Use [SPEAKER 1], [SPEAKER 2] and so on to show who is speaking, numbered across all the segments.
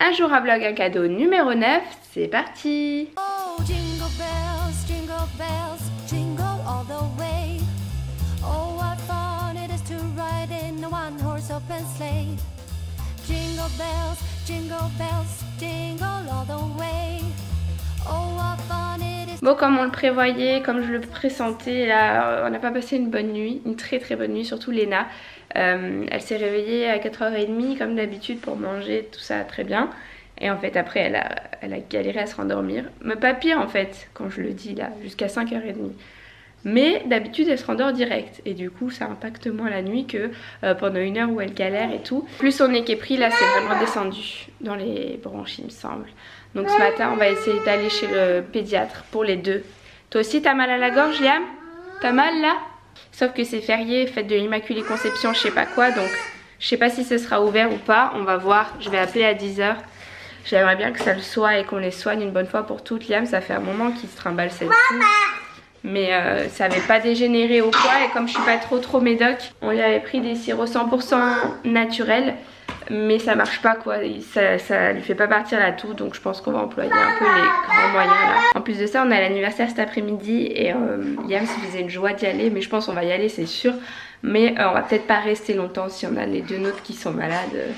[SPEAKER 1] Un jour à vlog, un cadeau numéro 9, c'est parti.
[SPEAKER 2] Oh, jingle bells, jingle all the way. Oh, what fun it is to ride in a one-horse open sleigh. Jingle bells, jingle all the way. Oh, what fun it is.
[SPEAKER 1] Bon, comme on le prévoyait, comme je le pressentais, là, on n'a pas passé une bonne nuit, une très bonne nuit, surtout Léna. Elle s'est réveillée à 4h30 comme d'habitude pour manger, tout ça très bien. Et en fait après elle a galéré à se rendormir. Mais pas pire en fait, quand je le dis là, jusqu'à 5h30. Mais d'habitude elle se rendort direct. Et du coup ça impacte moins la nuit que pendant une heure où elle galère et tout. Plus son nez qui est pris, là c'est vraiment descendu dans les bronches il me semble. Donc ce matin on va essayer d'aller chez le pédiatre pour les deux. Toi aussi t'as mal à la gorge Liam? T'as mal là? Sauf que c'est férié, fête de l'Immaculée Conception, je sais pas quoi, donc je sais pas si ce sera ouvert ou pas, on va voir, je vais appeler à 10h. J'aimerais bien que ça le soit et qu'on les soigne une bonne fois pour toutes. Liam, ça fait un moment qu'il se trimballe cette toux, mais ça avait pas dégénéré ou quoi, et comme je suis pas trop médoc, on lui avait pris des sirops 100% naturels, mais ça marche pas quoi, ça lui fait pas partir la toux, donc je pense qu'on va employer un peu les grands moyens là. En plus de ça on a l'anniversaire cet après-midi et Liam se faisait une joie d'y aller, mais je pense qu'on va y aller c'est sûr, mais on va peut-être pas rester longtemps si on a les deux nôtres qui sont malades.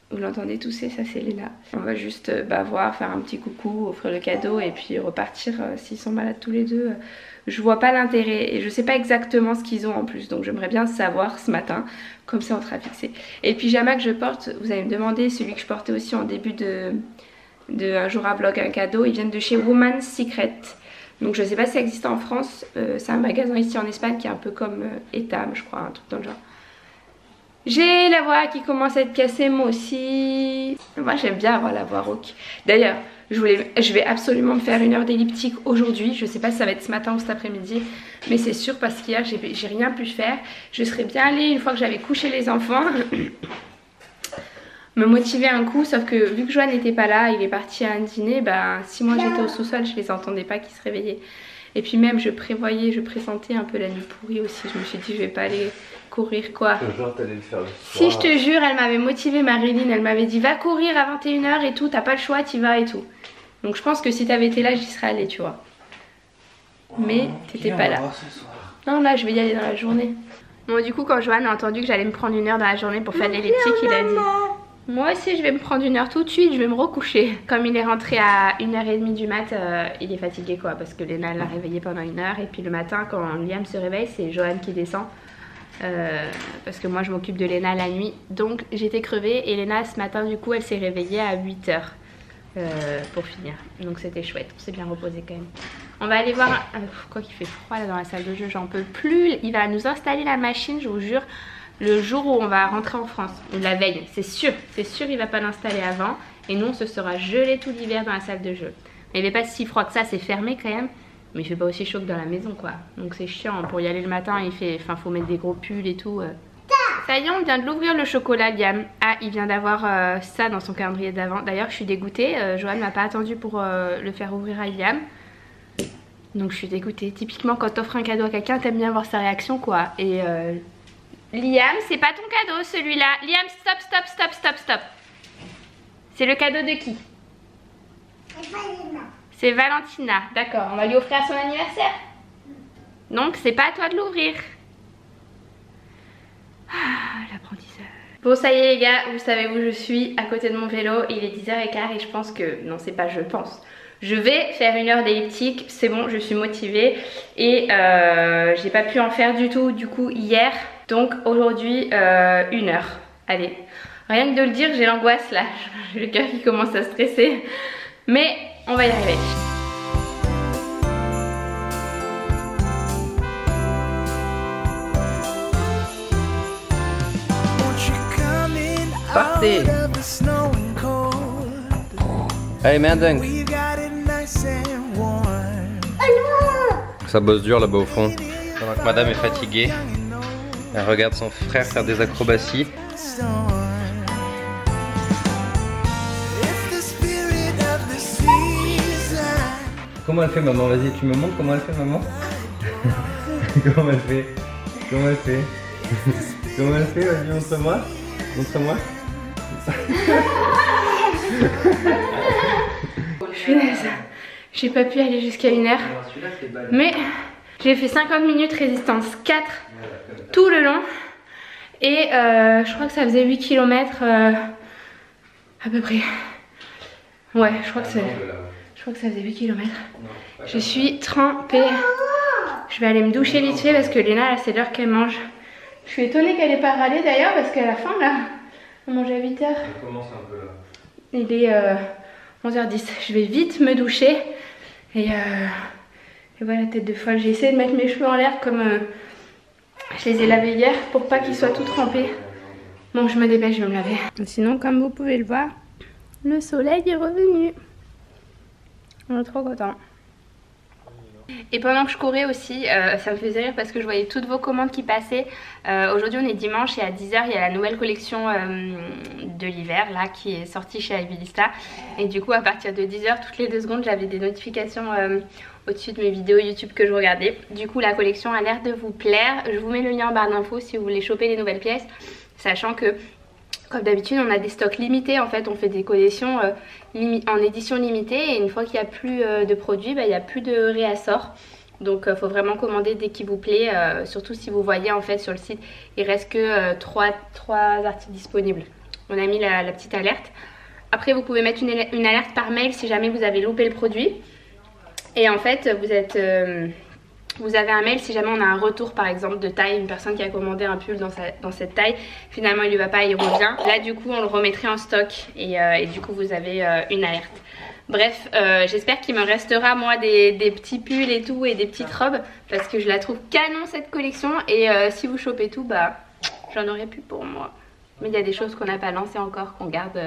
[SPEAKER 1] Vous l'entendez tousser, ça c'est Léna. On va juste voir, faire un petit coucou, offrir le cadeau et puis repartir s'ils sont malades tous les deux. Je vois pas l'intérêt et je sais pas exactement ce qu'ils ont en plus, donc j'aimerais bien savoir ce matin, comme ça on sera fixé. Et le pyjama que je porte, vous allez me demander, celui que je portais aussi en début de un jour à vlog, un cadeau, ils viennent de chez Woman's Secret. Donc je sais pas si ça existe en France, c'est un magasin ici en Espagne qui est un peu comme Etam je crois, un truc dans le genre. J'ai la voix qui commence à être cassée moi aussi. Moi j'aime bien avoir la voix rauque. D'ailleurs je vais absolument me faire une heure d'elliptique aujourd'hui. Je sais pas si ça va être ce matin ou cet après-midi, mais c'est sûr parce qu'hier j'ai rien pu faire. Je serais bien allée une fois que j'avais couché les enfants me motiver un coup, sauf que vu que Joanne n'était pas là, il est parti à un dîner, si moi j'étais au sous-sol je les entendais pas qu'ils se réveillaient. Et puis même je pressentais un peu la nuit pourrie aussi. Je me suis dit je vais pas aller courir quoi.
[SPEAKER 3] Genre t'allais le faire le soir.
[SPEAKER 1] Si je te jure, elle m'avait motivée Marilyn, elle m'avait dit va courir à 21h et tout, t'as pas le choix, t'y vas et tout. Donc je pense que si t'avais été là j'y serais allée tu vois. Mais t'étais pas là. Non là je vais y aller dans la journée. Bon du coup quand Joanne a entendu que j'allais me prendre une heure dans la journée pour faire de l'elliptique, il a dit moi aussi je vais me prendre une heure tout de suite, je vais me recoucher. Comme il est rentré à 1h30 du mat, il est fatigué quoi, parce que Léna l'a réveillé pendant une heure. Et puis le matin quand Liam se réveille c'est Joanne qui descend. Parce que moi je m'occupe de Léna la nuit, donc j'étais crevée. Et Léna ce matin du coup elle s'est réveillée à 8h pour finir, donc c'était chouette, on s'est bien reposé quand même. On va aller voir, quoi qu'il fait froid là dans la salle de jeu, j'en peux plus. Il va nous installer la machine, je vous jure, le jour où on va rentrer en France, ou la veille, c'est sûr il va pas l'installer avant. Et nous on se sera gelé tout l'hiver dans la salle de jeu. Mais il n'est pas si froid que ça, c'est fermé quand même. Mais il fait pas aussi chaud que dans la maison quoi. Donc c'est chiant, pour y aller le matin il fait, faut mettre des gros pulls et tout. Ça y est, on vient de l'ouvrir le chocolat Liam. Ah il vient d'avoir ça dans son calendrier d'avant. D'ailleurs je suis dégoûtée, Joanne m'a pas attendu pour le faire ouvrir à Liam. Donc je suis dégoûtée. Typiquement quand t'offres un cadeau à quelqu'un t'aimes bien voir sa réaction quoi. Et Liam c'est pas ton cadeau celui-là. Liam stop. C'est le cadeau de qui? C'est Valentina, d'accord, on va lui offrir à son anniversaire. Donc c'est pas à toi de l'ouvrir. Ah, l'apprentissage. Bon ça y est les gars, vous savez où je suis, à côté de mon vélo, il est 10h15 et je pense que, non c'est pas je pense, je vais faire une heure d'elliptique, c'est bon, je suis motivée. Et j'ai pas pu en faire du tout du coup hier, donc aujourd'hui une heure, allez. Rien que de le dire j'ai l'angoisse là, j'ai le cœur qui commence à stresser, mais on va y arriver.
[SPEAKER 3] Partez. Allez, mets un dunk. Ça bosse dur là-bas au fond. Pendant que madame est fatiguée, elle regarde son frère faire des acrobaties. Comment elle fait maman? Vas-y, tu me montres comment elle fait maman? Comment elle fait? Comment elle fait? Comment elle fait? Vas-y, montre-moi. Montre-moi.
[SPEAKER 1] Punaise, j'ai pas pu aller jusqu'à 1 heure. Mais j'ai fait 50 minutes résistance 4 tout le long. Et je crois que ça faisait 8 km à peu près. Ouais, je crois que ça faisait 8 km. Je suis trempée. Je vais aller me doucher vite fait parce que Léna là c'est l'heure qu'elle mange. Je suis étonnée qu'elle ait pas râlé d'ailleurs parce qu'à la fin là, on mange à 8 h.
[SPEAKER 3] Elle commence un peu là.
[SPEAKER 1] Il est 11h10. Je vais vite me doucher. Et voilà, tête de folle. J'ai essayé de mettre mes cheveux en l'air comme je les ai lavés hier pour pas qu'ils soient tout trempés. Bon, je me dépêche, je vais me laver. Sinon, comme vous pouvez le voir, le soleil est revenu. On est trop content. Et pendant que je courais aussi, ça me faisait rire parce que je voyais toutes vos commandes qui passaient. Aujourd'hui on est dimanche et à 10 h il y a la nouvelle collection de l'hiver là qui est sortie chez Ivilista. Et du coup à partir de 10 h toutes les 2 secondes j'avais des notifications au-dessus de mes vidéos YouTube que je regardais. Du coup la collection a l'air de vous plaire. Je vous mets le lien en barre d'infos si vous voulez choper les nouvelles pièces. Sachant que comme d'habitude on a des stocks limités en fait, on fait des collections en édition limitée et une fois qu'il n'y a plus de produits, il n'y a plus de réassort. Donc il faut vraiment commander dès qu'il vous plaît, surtout si vous voyez en fait sur le site il reste que 3 articles disponibles. On a mis la petite alerte. Après vous pouvez mettre une alerte par mail si jamais vous avez loupé le produit. Et en fait vous avez un mail si jamais on a un retour par exemple de taille, une personne qui a commandé un pull dans cette taille, finalement il lui va pas, il revient. Là du coup on le remettrait en stock et du coup vous avez une alerte. Bref, j'espère qu'il me restera moi des petits pulls et tout et des petites robes parce que je la trouve canon cette collection et si vous chopez tout, j'en aurai plus pour moi. Mais il y a des choses qu'on n'a pas lancées encore, qu'on garde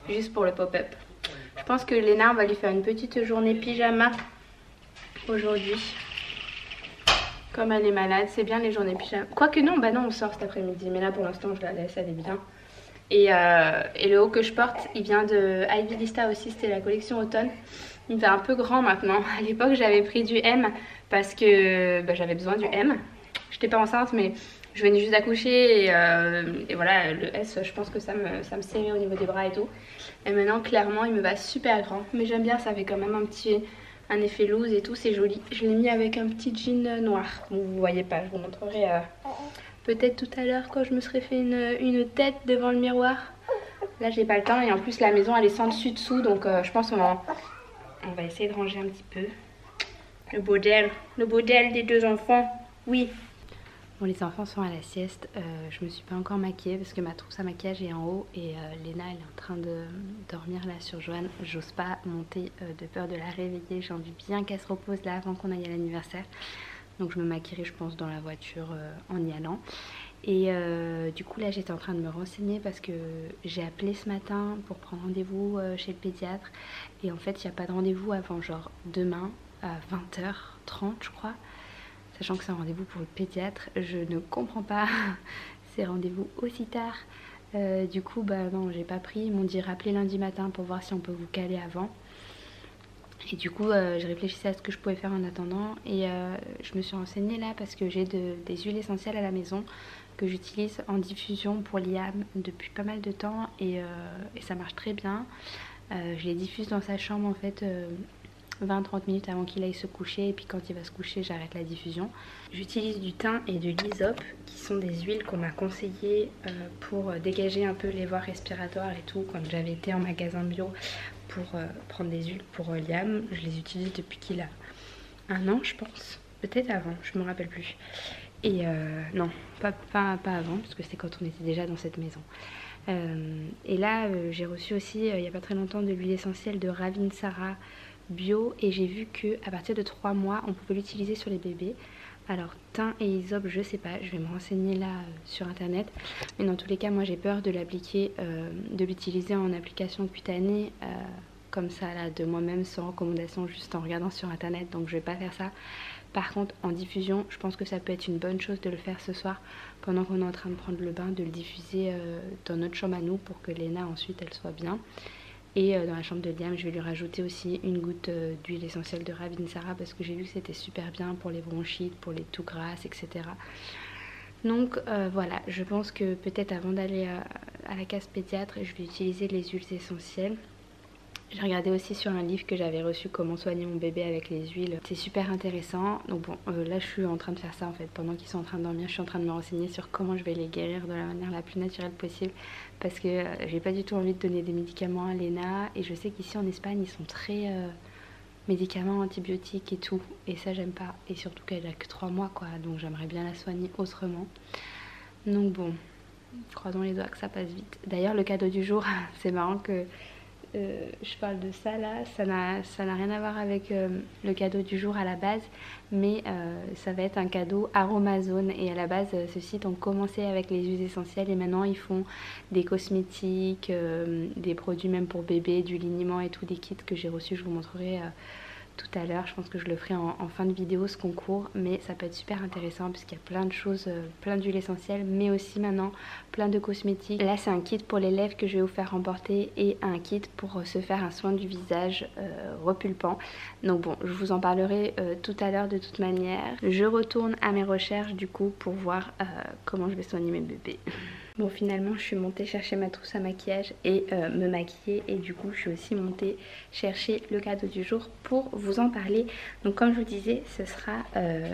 [SPEAKER 1] juste pour le pop-up. Je pense que Léna on va lui faire une petite journée pyjama aujourd'hui. Comme elle est malade, c'est bien les journées pyjama. Quoique non, non on sort cet après-midi. Mais là pour l'instant je la laisse, elle est bien. Et le haut que je porte, il vient de Ivilista aussi, c'était la collection automne. Il me fait un peu grand maintenant. À l'époque j'avais pris du M parce que j'avais besoin du M. J'étais pas enceinte mais je venais juste d'accoucher et voilà, le S je pense que ça me serrait au niveau des bras et tout. Et maintenant clairement il me va super grand. Mais j'aime bien, ça fait quand même un effet loose et tout, c'est joli. Je l'ai mis avec un petit jean noir. Bon, vous voyez pas, je vous montrerai peut-être tout à l'heure quand je me serai fait une tête devant le miroir. Là j'ai pas le temps et en plus la maison elle est sans dessus dessous donc je pense qu'on va essayer de ranger un petit peu. Le bordel des 2 enfants, oui. Bon, les enfants sont à la sieste, je me suis pas encore maquillée parce que ma trousse à maquillage est en haut et Léna elle est en train de dormir là sur Joanne. J'ose pas monter de peur de la réveiller, j'ai envie bien qu'elle se repose là avant qu'on aille à l'anniversaire. Donc je me maquillerai je pense dans la voiture en y allant. Et du coup là j'étais en train de me renseigner parce que j'ai appelé ce matin pour prendre rendez-vous chez le pédiatre. Et en fait il n'y a pas de rendez-vous avant genre demain à 20h30 je crois. Sachant que c'est un rendez-vous pour le pédiatre, je ne comprends pas ces rendez-vous aussi tard. Du coup, non, j'ai pas pris. Ils m'ont dit rappeler lundi matin pour voir si on peut vous caler avant. Et du coup, je réfléchissais à ce que je pouvais faire en attendant. Et je me suis renseignée là parce que j'ai des huiles essentielles à la maison que j'utilise en diffusion pour Liam depuis pas mal de temps. Et ça marche très bien. Je les diffuse dans sa chambre en fait. 20-30 minutes avant qu'il aille se coucher et puis quand il va se coucher j'arrête la diffusion. J'utilise du thym et de l'hysope qui sont des huiles qu'on m'a conseillées pour dégager un peu les voies respiratoires et tout quand j'avais été en magasin bio pour prendre des huiles pour Liam. Je les utilise depuis qu'il a 1 an je pense, peut-être avant, je me rappelle plus. Et non, pas avant parce que c'est quand on était déjà dans cette maison. Et là j'ai reçu aussi il n'y a pas très longtemps de l'huile essentielle de Ravinsara bio et j'ai vu que à partir de 3 mois on pouvait l'utiliser sur les bébés. Alors thym et hysope je sais pas, je vais me renseigner là sur internet, mais dans tous les cas moi j'ai peur de l'appliquer, de l'utiliser en application cutanée comme ça là de moi-même sans recommandation, juste en regardant sur internet, donc je vais pas faire ça. Par contre en diffusion je pense que ça peut être une bonne chose de le faire ce soir pendant qu'on est en train de prendre le bain, de le diffuser dans notre chambre à nous pour que Léna ensuite elle soit bien. Et dans la chambre de Liam je vais lui rajouter aussi une goutte d'huile essentielle de Ravinsara parce que j'ai vu que c'était super bien pour les bronchites, pour les toux grasses, etc. Donc voilà, je pense que peut-être avant d'aller à la case pédiatre je vais utiliser les huiles essentielles. J'ai regardé aussi sur un livre que j'avais reçu comment soigner mon bébé avec les huiles. C'est super intéressant. Donc bon, là je suis en train de faire ça en fait. Pendant qu'ils sont en train de dormir, je suis en train de me renseigner sur comment je vais les guérir de la manière la plus naturelle possible. Parce que j'ai pas du tout envie de donner des médicaments à Léna. Et je sais qu'ici en Espagne, ils sont très médicaments, antibiotiques et tout. Et ça j'aime pas. Et surtout qu'elle a que 3 mois quoi. Donc j'aimerais bien la soigner autrement. Donc bon, croisons les doigts que ça passe vite. D'ailleurs le cadeau du jour, c'est marrant que... je parle de ça là, ça n'a rien à voir avec le cadeau du jour à la base, mais ça va être un cadeau Aromazone. Et à la base ce site ont commencé avec les huiles essentielles et maintenant ils font des cosmétiques, des produits même pour bébé, du liniment et tout, des kits que j'ai reçus, je vous montrerai tout à l'heure. Je pense que je le ferai en fin de vidéo ce concours, mais ça peut être super intéressant puisqu'il y a plein de choses, plein d'huiles essentielles, mais aussi maintenant plein de cosmétiques. Là c'est un kit pour les lèvres que je vais vous faire remporter et un kit pour se faire un soin du visage repulpant. Donc bon, je vous en parlerai tout à l'heure de toute manière. Je retourne à mes recherches du coup pour voir comment je vais soigner mes bébés. Bon, finalement je suis montée chercher ma trousse à maquillage et me maquiller, et du coup je suis aussi montée chercher le cadeau du jour pour vous en parler. Donc comme je vous disais, ce sera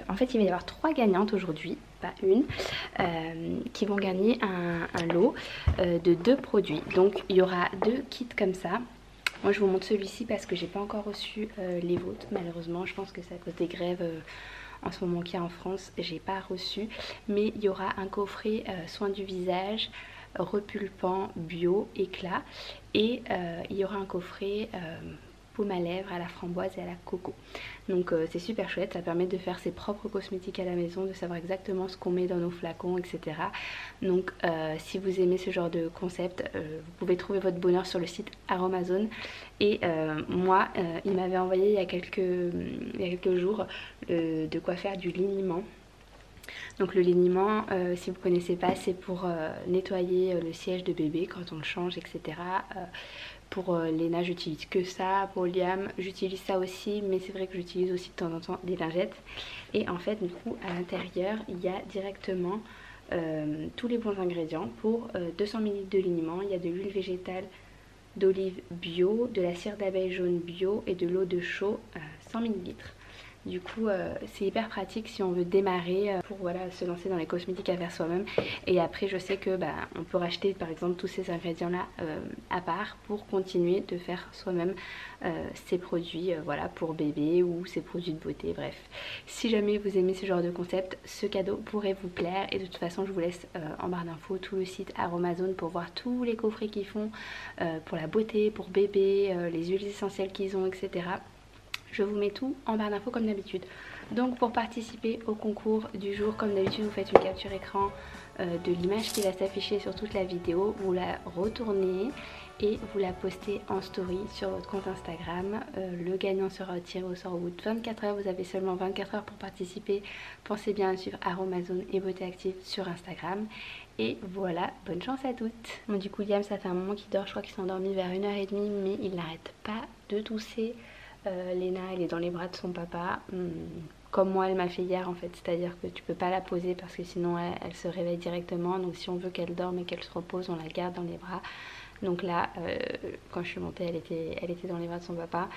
[SPEAKER 1] en fait il va y avoir 3 gagnantes aujourd'hui, pas une, qui vont gagner un lot de 2 produits. Donc il y aura 2 kits comme ça. Moi je vous montre celui-ci parce que j'ai pas encore reçu les vôtres malheureusement. Je pense que c'est à cause des grèves en ce moment qu'il y a en France, j'ai pas reçu. Mais il y aura un coffret soin du visage repulpant bio éclat, et il y aura un coffret baume à lèvres à la framboise et à la coco. Donc c'est super chouette, ça permet de faire ses propres cosmétiques à la maison, de savoir exactement ce qu'on met dans nos flacons, etc. Donc si vous aimez ce genre de concept, vous pouvez trouver votre bonheur sur le site Aromazone. Et moi, il m'avait envoyé il y a quelques jours de quoi faire du liniment. Donc le liniment, si vous ne connaissez pas, c'est pour nettoyer le siège de bébé quand on le change, etc. Pour Léna, j'utilise que ça. Pour Liam, j'utilise ça aussi, mais c'est vrai que j'utilise aussi de temps en temps des lingettes. Et en fait, du coup, à l'intérieur, il y a directement tous les bons ingrédients pour 200 ml de liniment. Il y a de l'huile végétale d'olive bio, de la cire d'abeille jaune bio et de l'eau de chaux 100 ml. Du coup c'est hyper pratique si on veut démarrer pour voilà, se lancer dans les cosmétiques à faire soi-même. Et après je sais que on peut racheter par exemple tous ces ingrédients là à part pour continuer de faire soi-même ces produits voilà, pour bébé ou ces produits de beauté. Bref, si jamais vous aimez ce genre de concept, ce cadeau pourrait vous plaire. Et de toute façon je vous laisse en barre d'infos tout le site Aromazone pour voir tous les coffrets qu'ils font pour la beauté, pour bébé, les huiles essentielles qu'ils ont, etc. Je vous mets tout en barre d'infos comme d'habitude. Donc pour participer au concours du jour, comme d'habitude, vous faites une capture écran de l'image qui va s'afficher sur toute la vidéo. Vous la retournez et vous la postez en story sur votre compte Instagram. Le gagnant sera tiré au sort au bout de 24 heures. Vous avez seulement 24 heures pour participer. Pensez bien à suivre Aromazone et Beauté Active sur Instagram. Et voilà, bonne chance à toutes. Bon, du coup Liam, ça fait un moment qu'il dort. Je crois qu'il s'est endormi vers 1h30, mais il n'arrête pas de tousser. Léna, elle est dans les bras de son papa, comme moi elle m'a fait hier en fait, c'est-à-dire que tu peux pas la poser parce que sinon elle se réveille directement. Donc si on veut qu'elle dorme et qu'elle se repose, on la garde dans les bras. Donc là quand je suis montée, elle était dans les bras de son papa.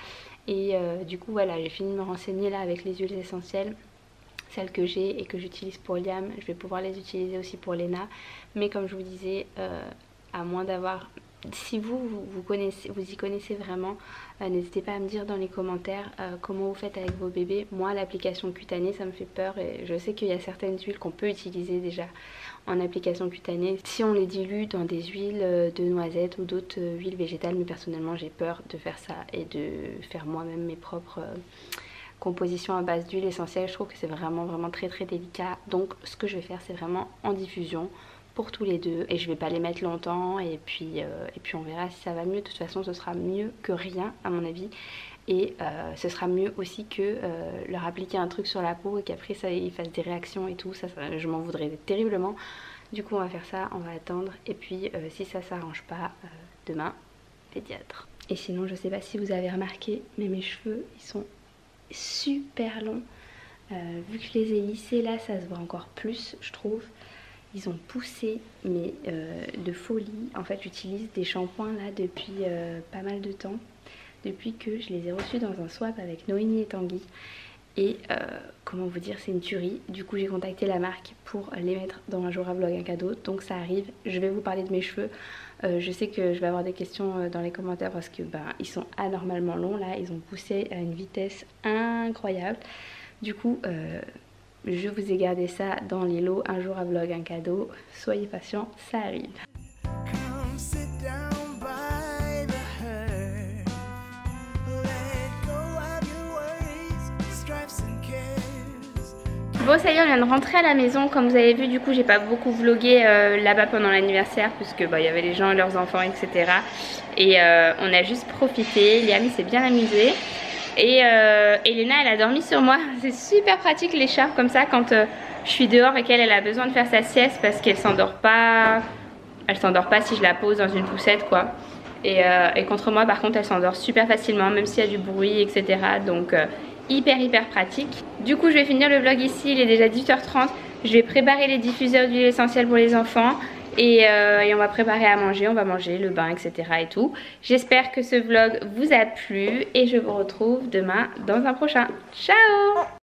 [SPEAKER 1] Et du coup voilà, j'ai fini de me renseigner là avec les huiles essentielles, celles que j'ai et que j'utilise pour Liam. Je vais pouvoir les utiliser aussi pour Léna, mais comme je vous disais, à moins d'avoir... Si vous y connaissez vraiment, n'hésitez pas à me dire dans les commentaires comment vous faites avec vos bébés. Moi l'application cutanée ça me fait peur, et je sais qu'il y a certaines huiles qu'on peut utiliser déjà en application cutanée si on les dilue dans des huiles de noisettes ou d'autres huiles végétales, mais personnellement j'ai peur de faire ça et de faire moi-même mes propres compositions à base d'huile essentielle. Je trouve que c'est vraiment très délicat. Donc ce que je vais faire, c'est vraiment en diffusion pour tous les deux, et je vais pas les mettre longtemps, et puis on verra si ça va mieux. De toute façon ce sera mieux que rien à mon avis, et ce sera mieux aussi que leur appliquer un truc sur la peau et qu'après ça ils fassent des réactions et tout. Ça je m'en voudrais terriblement. Du coup on va faire ça, on va attendre, et puis si ça s'arrange pas, demain pédiatre. Et sinon je sais pas si vous avez remarqué, mais mes cheveux ils sont super longs. Vu que je les ai lissés là, ça se voit encore plus je trouve. Ils ont poussé, mais de folie. En fait, j'utilise des shampoings là depuis pas mal de temps. depuis que je les ai reçus dans un swap avec Noémie et Tanguy. Et comment vous dire, c'est une tuerie. Du coup j'ai contacté la marque pour les mettre dans un jour à vlog un cadeau. Donc ça arrive, je vais vous parler de mes cheveux. Je sais que je vais avoir des questions dans les commentaires parce que ils sont anormalement longs là. Ils ont poussé à une vitesse incroyable. Du coup je vous ai gardé ça dans les lots, un jour à vlog un cadeau. Soyez patients, ça arrive. Bon ça y est, on vient de rentrer à la maison. Comme vous avez vu, du coup j'ai pas beaucoup vlogué là-bas pendant l'anniversaire puisque il y avait les gens, leurs enfants, etc. Et on a juste profité. Liam s'est bien amusé. Et Elena elle a dormi sur moi. C'est super pratique l'écharpe comme ça quand je suis dehors et qu'elle a besoin de faire sa sieste parce qu'elle s'endort pas. Elle s'endort pas si je la pose dans une poussette quoi. Et contre moi par contre elle s'endort super facilement même s'il y a du bruit, etc. Donc hyper pratique. Du coup je vais finir le vlog ici, il est déjà 18h30. Je vais préparer les diffuseurs d'huile essentielle pour les enfants et on va préparer à manger, on va manger le bain, etc. et tout. J'espère que ce vlog vous a plu et je vous retrouve demain dans un prochain. Ciao!